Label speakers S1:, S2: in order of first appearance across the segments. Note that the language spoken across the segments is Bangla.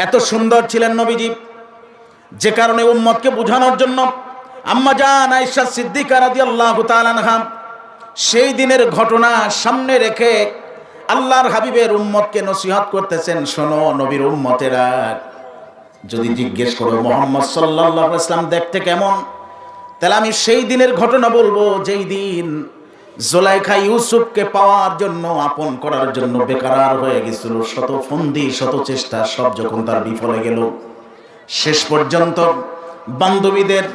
S1: এত সুন্দর ছিলেন নবীজি, যে কারণে উম্মতকে বোঝানোর জন্য আম্মা জান আয়েশা সিদ্দিকা রাদিয়াল্লাহু তাআলা আনহা সেই দিনের ঘটনা সামনে রেখে আল্লাহর হাবিবের উম্মতকে নসিহত করতেছেন, শোনো নবীর উম্মতেরা, যদি জিজ্ঞেস করো মুহাম্মদ সাল্লাল্লাহু আলাইহি ওয়াসাল্লাম দেখতে কেমন, তাহলে আমি সেই দিনের ঘটনা বলবো যেই দিন জুলাইখা ইউসুফকে পাওয়ার জন্য, আপন করার জন্য বেকারার হয়ে গেছিল। শত ফন্দি শত চেষ্টা সব যখন তার বিফলে গেল, শেষ পর্যন্ত বান্ধবীদের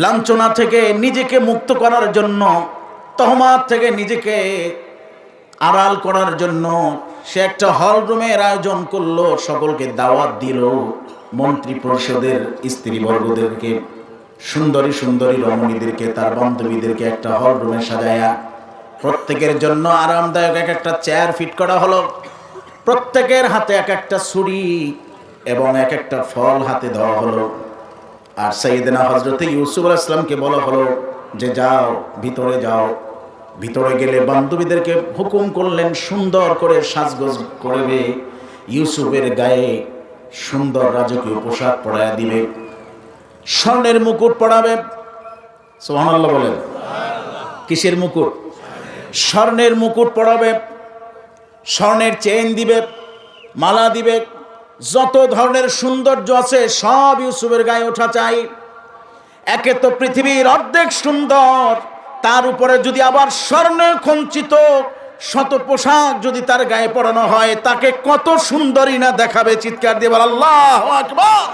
S1: লাঞ্ছনা থেকে নিজেকে মুক্ত করার জন্য, তহমাত থেকে নিজেকে আড়াল করার জন্য সে একটা হল রুমের আয়োজন করলো, সকলকে দাওয়াত দিল, মন্ত্রী পরিষদের স্ত্রীবর্গদেরকে, সুন্দরী সুন্দরী রমণীদেরকে, তার বান্ধবীদেরকে একটা হল রুমে সাজায়া প্রত্যেকের জন্য আরামদায়ক এক একটা চেয়ার ফিট করা হলো, প্রত্যেকের হাতে এক একটা ছুরি এবং এক একটা ফল হাতে দেওয়া হলো। আর সাইয়েদনা হযরত ইউসুফ আলাইহিস সালামকে বলা হলো যে যাও, ভিতরে যাও। ভিতরে গেলে বান্ধবীদেরকে হুকুম করলেন সুন্দর করে সাজগোজ করবে, ইউসুফের গায়ে সুন্দর রাজকীয় পোশাক পরায়া দিবে, স্বর্ণের মুকুট পরাবে। সুবহানাল্লাহ বলেন। কিসের মুকুট? স্বর্ণের মুকুট পরাবে, স্বর্ণের চেইন দিবে, মালা দিবে, যত ধরনের সৌন্দর্য আছে সব ইউসুফের গায়ে ওঠা চাই। একে তো পৃথিবীর অর্ধেক সুন্দর, তার উপরে যদি আবার স্বর্ণে খচিত শত পোশাক যদি তার গায়ে পরানো হয়, তাকে কত সুন্দরী না দেখাবে। চিৎকার দিয়ে বল আল্লাহু আকবার।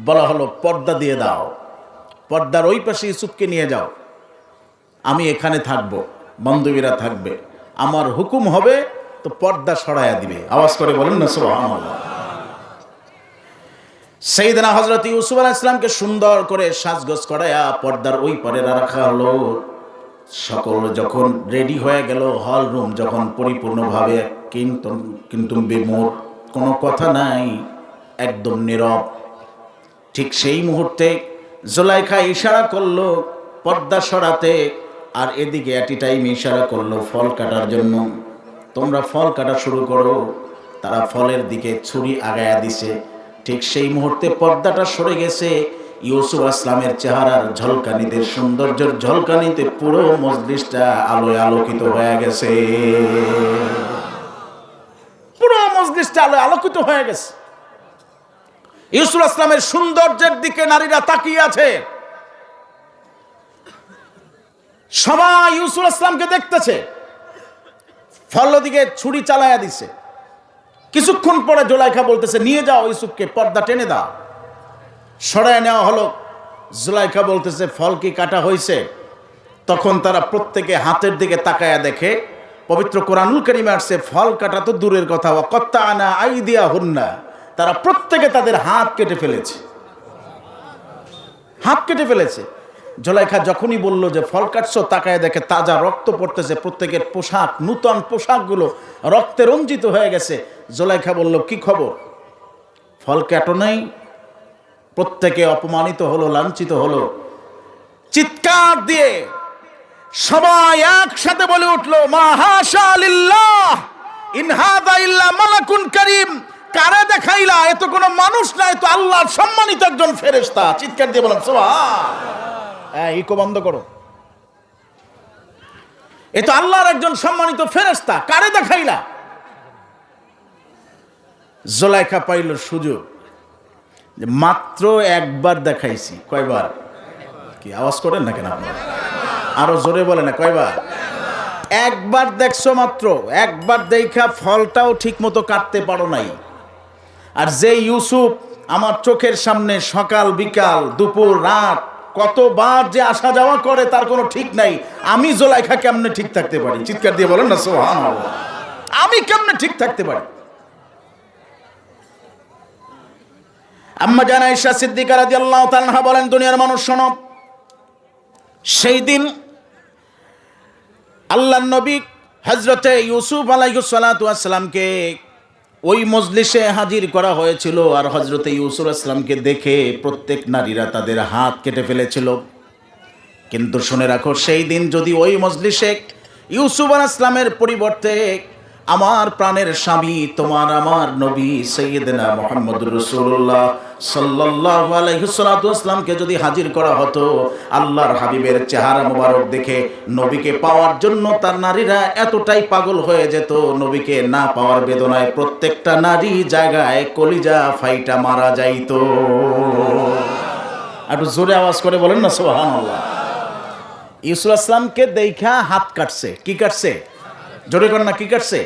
S1: বলা হলো পর্দা দিয়ে দাও, পর্দার ওই পাশে ইউসুফকে নিয়ে যাও, আমি এখানে থাকবো, বান্ধবীরা থাকবে, আমার হুকুম হবে তো পর্দা সরাইয়া দিবে। আওয়াজ করে বলেন না সুবহানাল্লাহ। সাইয়েদনা হযরত ইউসুফ আলাইহিস সালামকে সুন্দর করে সাজগোজ করায়া পর্দার ওই পারে রাখা হলো। সকল যখন রেডি হয়ে গেল, হল রুম যখন পরিপূর্ণভাবে কিন্তু বিমূঢ়, কোনো কথা নাই, একদম নীরব। ঠিক সেই মুহূর্তে জুলাইখা ইশারা করলো পর্দা সরাতে, আর এদিকে এট এ টাইম ইশারা করলো ফল কাটার জন্য, তোমরা ফল কাটা শুরু করো। তারা ফলের দিকে ছুরি আগায়া দিছে। ঠিক সেই মুহূর্তে পর্দাটা সরে গেছে, ইউসুফ আসলামের চেহারার ঝলকানিতে, সৌন্দর্যের ঝলকানিতে পুরো মজলিসটা আলোয় আলোকিত হয়ে গেছে। পুরো মজলিসটা আলোয় আলোকিত হয়ে গেছে। ইউসুফ আসলামের সৌন্দর্যের দিকে নারীরা তাকিয়ে আছে, সবাই ইউসুফ আসলামকে দেখতেছে। ফল দিকে ছুরি চালায়া দিছে। কিছুক্ষণ পরে জুলাইখা বলতেছে নিয়ে যাও ইউসুফকে, পর্দা টেনে দাও। সরায় নেওয়া হলো। জুলাইখা বলতেছে ফল কি কাটা হয়েছে? তখন তারা প্রত্যেকে হাতের দিকে তাকায়া দেখে, পবিত্র কোরআনুল কারীমে আসছে ফল কাটা তো দূরের কথা, ওয়া কাত্তা'না আইদিয়াহুন্না, তারা প্রত্যেকে তাদের হাত কেটে ফেলেছে, হাত কেটে ফেলেছে। জুলাইখা যখনই বলল যে ফল কাটছো, তাকায় দেখে তাজা রক্ত পড়তেছে, প্রত্যেকের পোশাক, নূতন পোশাকগুলো রক্তে রঞ্জিত হয়ে গেছে। জুলাইখা বলল কি খবর? ফল কাটো নাই? প্রত্যেকে অপমানিত হলো, লাঞ্ছিত হলো। চিৎকার দিয়ে সবাই একসাথে বলে উঠলো মা হাশা লিল্লাহ ইন হাযা ইল্লা মালাকুন কারীম। কারে দেখাইলা? এ তো কোনো মানুষ না, এ তো আল্লাহর সম্মানিত একজন ফেরেশতা। চিৎকার দিয়ে বলেন সুবহান। ইকো বন্ধ করো। এ তো আল্লাহর একজন সম্মানিত ফেরেশতা, কারে দেখাইলা? জুলাইখা পাইল সুযোগ, মাত্র একবার দেখাইছি। কয়বার? কি আওয়াজ করেন না কেন আপনারা? আরো জোরে বলে না, কয়বার? একবার দেখছো মাত্র। একবার দেখা ফলটাও ঠিক মতো কাটতে পারো নাই। আর যে ইউসুফ আমার চোখের সামনে সকাল বিকাল দুপুর রাত কতবার যে আসা যাওয়া করে তার কোনো ঠিক নাই, আমি জুলাইখা কেমনে ঠিক থাকতে পারি? চিৎকার দিয়ে বলেন না সুবহানাল্লাহ। আমি কেমনে ঠিক থাকতে পারি? আম্মা জান আয়েশা সিদ্দিকা রাদিয়াল্লাহু তাআলা আনহা বলেন, দুনিয়ার মানুষ শোনো, সেই দিন আল্লাহর নবী হযরতে ইউসুফ আলাইহিস সালাতু ওয়াস সালামকে ওই মজলিসে হাজির করা হয়েছিল। আর হযরতে ইউসুফ আসলামকে দেখে প্রত্যেক নারীরা তাদের হাত কেটে ফেলেছিল। কিন্তু শুনে রাখো, সেই দিন যদি ওই মজলিসে ইউসুফ আলাইহিস সালামের পরিবর্তে আমার প্রাণের স্বামী তোমার আমার নবী সাইয়্যিদনা মুহাম্মদুর রাসূলুল্লাহ সাল্লাল্লাহু আলাইহি ওয়াসাল্লামকে যদি হাজির করা হতো, আল্লাহর হাবিবের চেহারা মোবারক দেখে নবীকে পাওয়ার জন্য তার নারীরা এতটাই পাগল হয়ে যেত, নবীকে না পাওয়ার বেদনায় প্রত্যেকটা নারী জায়গায় কলিজা ফাইটা মারা যাইতো। একটু জোরে আওয়াজ করে বলেন না সুবহানাল্লাহ। ইউসুফ আসলামকে দেখা হাত কাটছে। কি কাটছে? জোরে কর না, কি কাটছে?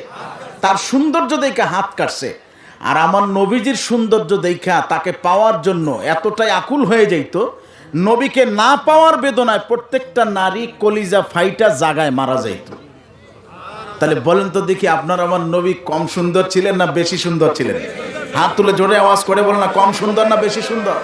S1: তার সৌন্দর্য দেখা হাত কাটছে। আর আমার নবীজির সৌন্দর্য দেখা তাকে পাওয়ার জন্য এতটাই আকুল হয়ে যাইত, নবীকে না পাওয়ার বেদনায় প্রত্যেকটা নারী কলিজা ফাইটা জাগায় মারা যাইত। তাহলে বলেন তো দেখি, আপনার আমার নবী কম সুন্দর ছিলেন না বেশি সুন্দর ছিলেন? হাত তুলে জোরে আওয়াজ করে বলেন না, কম সুন্দর না বেশি সুন্দর?